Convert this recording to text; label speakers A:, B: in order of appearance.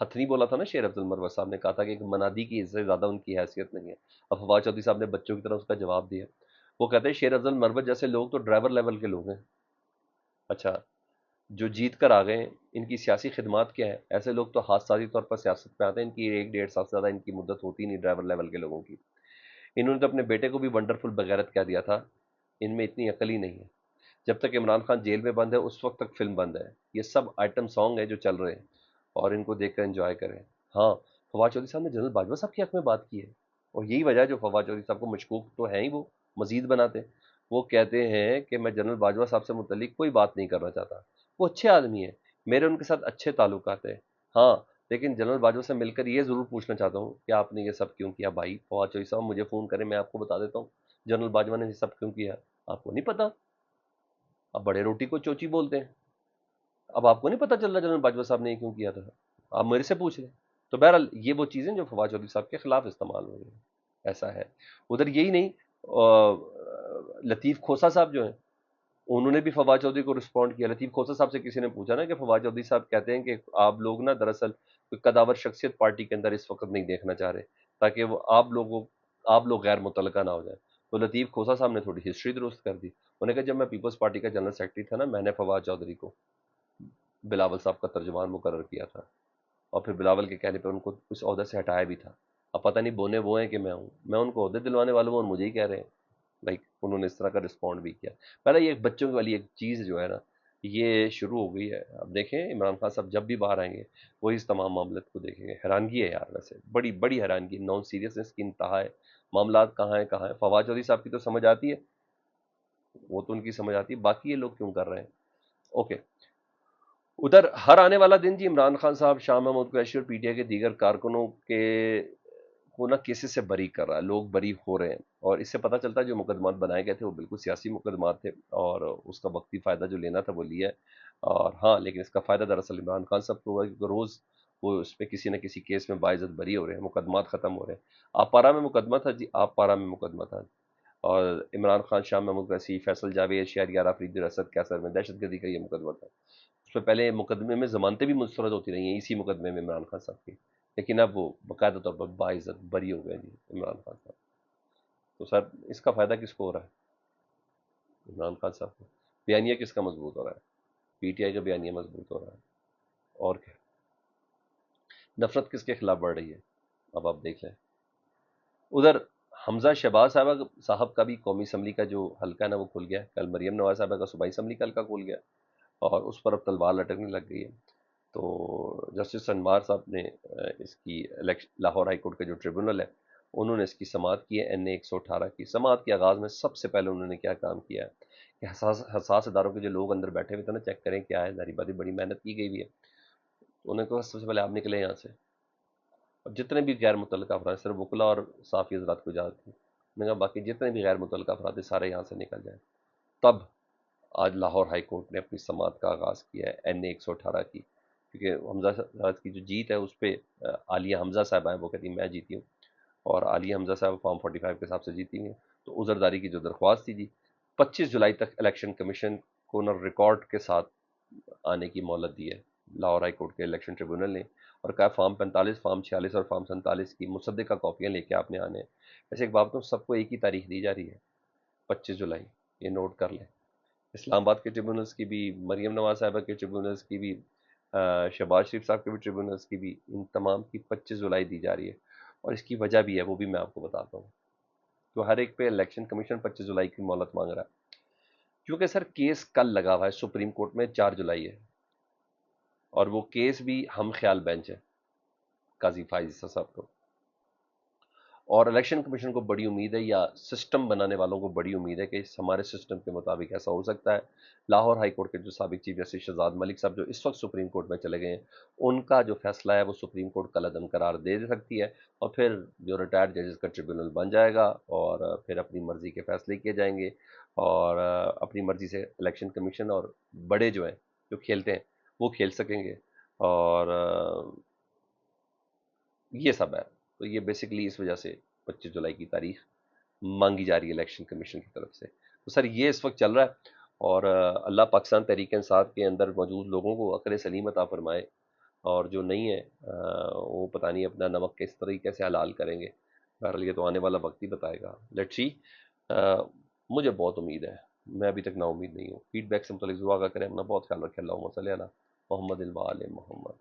A: ہتھنی بولا تھا نا شیر افضل مروت صاحب نے، کہا تھا کہ ایک منادی کی عزت سے زیادہ ان کی حیثیت نہیں ہے. اب فواد چودھری صاحب نے بچوں کی طرح اس کا جواب دیا. وہ کہتے ہیں شیر افضل مروت جیسے لوگ تو ڈرائیور لیول کے لوگ ہیں. اچھا، جو جیت کر آ گئے ہیں، ان کی سیاسی خدمات کیا ہے؟ ایسے لوگ تو ہاتھ سازی طور پر سیاست میں آتے ہیں، ان کی 1 1.5 سال سے زیادہ ان کی مدت ہوتی نہیں ڈرائیور لیول کے لوگوں کی. انہوں نے تو اپنے بیٹے کو بھی ونڈرفل بغیرت کہہ دیا تھا. ان میں اتنی عقل ہی نہیں ہے. جب تک عمران خان جیل میں بند ہے اس وقت تک فلم بند ہے. یہ سب آئٹم سانگ ہیں جو چل رہے ہیں، اور ان کو دیکھ کر انجوائے کریں. ہاں، فواد چودھری صاحب نے جنرل باجوہ صاحب کے حق میں بات کی ہے، اور یہی وجہ ہے جو فواد چودھری صاحب کو مشکوک تو ہیں ہی، وہ مزید بناتے ہیں. وہ کہتے ہیں کہ میں جنرل باجوہ صاحب سے متعلق کوئی بات نہیں کرنا چاہتا. وہ اچھے آدمی ہیں، میرے ان کے ساتھ اچھے تعلقات ہیں. ہاں، لیکن جنرل باجوہ سے مل کر یہ ضرور پوچھنا چاہتا ہوں کہ آپ نے یہ سب کیوں کیا. بھائی فواد چودھری صاحب مجھے فون کریں، میں آپ کو بتا دیتا ہوں جنرل باجوہ نے یہ سب کیوں کیا. آپ کو نہیں پتا؟ اب بڑے روٹی کو چوچی بولتے ہیں. اب آپ کو نہیں پتا چل رہا جنرل باجوہ صاحب نے یہ کیوں کیا تھا؟ آپ میرے سے پوچھ لیں. تو بہرحال یہ وہ چیزیں جو فواد چودھری صاحب کے خلاف استعمال ہو رہی ہیں. ایسا ہے. ادھر یہی نہیں، لطیف کھوسا صاحب جو ہیں، انہوں نے بھی فواد چودھری کو رسپونڈ کیا. لطیف کھوسا صاحب سے کسی نے پوچھا نا کہ فواد چودھری صاحب کہتے ہیں کہ آپ لوگ نا دراصل کوئی قداور شخصیت پارٹی کے اندر اس وقت نہیں دیکھنا چاہ رہے، تاکہ وہ آپ لوگ غیر متعلقہ نہ ہو جائیں. تو لطیف کھوسا صاحب نے تھوڑی ہسٹری درست کر دی. انہوں نے کہا جب میں پیپلز پارٹی کا جنرل سیکرٹری تھا نا، میں نے فواد چودھری کو بلاول صاحب کا ترجمان مقرر کیا تھا، اور پھر بلاول کے کہنے پہ ان کو اس عہدے سے ہٹایا بھی تھا. اب پتہ نہیں بونے وہ ہیں کہ میں ہوں. میں ان کو عہدے دلوانے والوں ہوں اور مجھے ہی کہہ رہے ہیں. لائک انہوں نے اس طرح کا رسپونڈ بھی کیا. پہلے یہ ایک بچوں والی ایک چیز جو ہے نا، یہ شروع ہو گئی ہے. اب دیکھیں عمران خان صاحب جب بھی باہر آئیں گے وہ اس تمام معاملات کو دیکھیں گے. حیرانگی ہے یار، ویسے بڑی بڑی حیرانگی. نان سیریسنس کی انتہا ہے. معاملات کہاں ہیں کہاں ہیں. فواد چودھری صاحب کی تو سمجھ آتی ہے، وہ تو ان کی سمجھ آتی ہے، باقی یہ لوگ کیوں کر رہے ہیں. اوکے. ادھر ہر آنے والا دن جی عمران خان صاحب، شاہ محمود قریشی اور پی ٹی آئی کے دیگر کارکنوں کے کو نا کیسز سے بری کر رہا ہے. لوگ بری ہو رہے ہیں، اور اس سے پتہ چلتا ہے جو مقدمات بنائے گئے تھے وہ بالکل سیاسی مقدمات تھے، اور اس کا وقتی فائدہ جو لینا تھا وہ لیا ہے. اور ہاں، لیکن اس کا فائدہ دراصل عمران خان صاحب کو ہوا ہے، کیونکہ روز وہ اس پہ کسی نہ کسی کیس میں باعزت بری ہو رہے ہیں، مقدمات ختم ہو رہے ہیں. آپ پارا میں مقدمہ تھا جی، آپ پارا میں مقدمہ تھا. اور عمران خان، شاہ محمود قریشی، فیصل جاوید، شہریار آفریدی، اسد کیسر میں دہشت گردی کا یہ مقدمہ تھا. اس سے پہلے مقدمے میں ضمانتیں بھی مسترد ہوتی رہی ہیں اسی مقدمے میں عمران خان صاحب کی، لیکن اب وہ باقاعدہ طور پر باعزت بری ہو گئے جی عمران خان صاحب. تو سر اس کا فائدہ کس کو ہو رہا ہے؟ عمران خان صاحب کو. بیانیہ کس کا مضبوط ہو رہا ہے؟ پی ٹی آئی کا بیانیہ مضبوط ہو رہا ہے. اور کیا؟ نفرت کس کے خلاف بڑھ رہی ہے؟ اب آپ دیکھ لیں. ادھر حمزہ شہباز صاحب کا بھی قومی اسمبلی کا جو حلقہ ہے نا وہ کھل گیا. کل مریم نواز صاحبہ کا صوبائی اسمبلی کا حلقہ کھل گیا، اور اس پر اب تلوار لٹکنے لگ گئی ہے. تو جسٹس انوار صاحب نے اس کی لاہور ہائی کورٹ کا جو ٹریبونل ہے، انہوں نے اس کی سماعت کی ہے. این اے 118 کی سماعت کے آغاز میں سب سے پہلے انہوں نے کیا کام کیا ہے کہ حساس اداروں کے جو لوگ اندر بیٹھے ہوئے تھے نا، چیک کریں کیا ہے. ظاہری بات ہے بڑی محنت کی گئی بھی ہے. تو انہوں نے کہا سب سے پہلے آپ نکلیں یہاں سے، اور جتنے بھی غیر متعلقہ افراد، صرف وکلا اور صحافی حضرات کو اجازت تھی. میں نے کہا باقی جتنے بھی غیر متعلقہ افراد ہیں سارے یہاں سے نکل جائیں. تب آج لاہور ہائی کورٹ نے اپنی سماعت کا آغاز کیا ہے این اے 118 کی، کیونکہ حمزہ صاحب کی جو جیت ہے اس پہ عالیہ حمزہ صاحب ہیں، وہ کہتی ہیں میں جیتی ہوں، اور عالیہ حمزہ صاحب فارم 45 کے حساب سے جیتی ہوئی ہیں. تو عذرداری کی جو درخواست تھی جی، 25 جولائی تک الیکشن کمیشن کو نہ ریکارڈ کے ساتھ آنے کی مہلت دی ہے لاہور ہائی کورٹ کے الیکشن ٹریبونل نے، اور کہا فارم 45، فارم 46 اور فارم 47 کی مصدقہ کاپیاں لے کے آپ نے آنے ہیں. ایسے ایک بات تو سب کو ایک ہی تاریخ دی جا رہی ہے، 25 جولائی. یہ نوٹ کر لیں. اسلام آباد کے ٹریبونلز کی بھی، مریم نواز صاحبہ کے ٹریبونلز کی بھی، شہباز شریف صاحب کے بھی ٹریبونلز کی بھی، ان تمام کی 25 جولائی دی جا رہی ہے. اور اس کی وجہ بھی ہے، وہ بھی میں آپ کو بتاتا ہوں. تو ہر ایک پہ الیکشن کمیشن 25 جولائی کی مہلت مانگ رہا ہے، کیونکہ سر کیس کل لگا ہوا ہے سپریم کورٹ میں، 4 جولائی ہے، اور وہ کیس بھی ہم خیال بینچ ہے قاضی فائز صاحب کو. اور الیکشن کمیشن کو بڑی امید ہے، یا سسٹم بنانے والوں کو بڑی امید ہے کہ ہمارے سسٹم کے مطابق ایسا ہو سکتا ہے. لاہور ہائی کورٹ کے جو سابق چیف جسٹس شہزاد ملک صاحب جو اس وقت سپریم کورٹ میں چلے گئے ہیں، ان کا جو فیصلہ ہے وہ سپریم کورٹ کل عدم قرار دے سکتی ہے، اور پھر جو ریٹائرڈ ججز کا ٹریبونل بن جائے گا، اور پھر اپنی مرضی کے فیصلے کیے جائیں گے، اور اپنی مرضی سے الیکشن کمیشن اور بڑے جو ہیں جو کھیلتے ہیں وہ کھیل سکیں گے. اور یہ سب ہے. تو یہ بیسیکلی اس وجہ سے 25 جولائی کی تاریخ مانگی جا رہی ہے الیکشن کمیشن کی طرف سے. تو سر یہ اس وقت چل رہا ہے، اور اللہ پاکستان تحریک انصاف کے اندر موجود لوگوں کو عقل سلیم عطا فرمائے. اور جو نہیں ہے وہ پتہ نہیں اپنا نمک کس طریقے سے حلال کریں گے. بہرحال یہ تو آنے والا وقت ہی بتائے گا. Let's see. مجھے بہت امید ہے، میں ابھی تک نا امید نہیں ہوں. فیڈ بیک سے متعلق دعا کا کریں، اپنا بہت خیال رکھیں. اللہم صلی علی محمد وعلی محمد.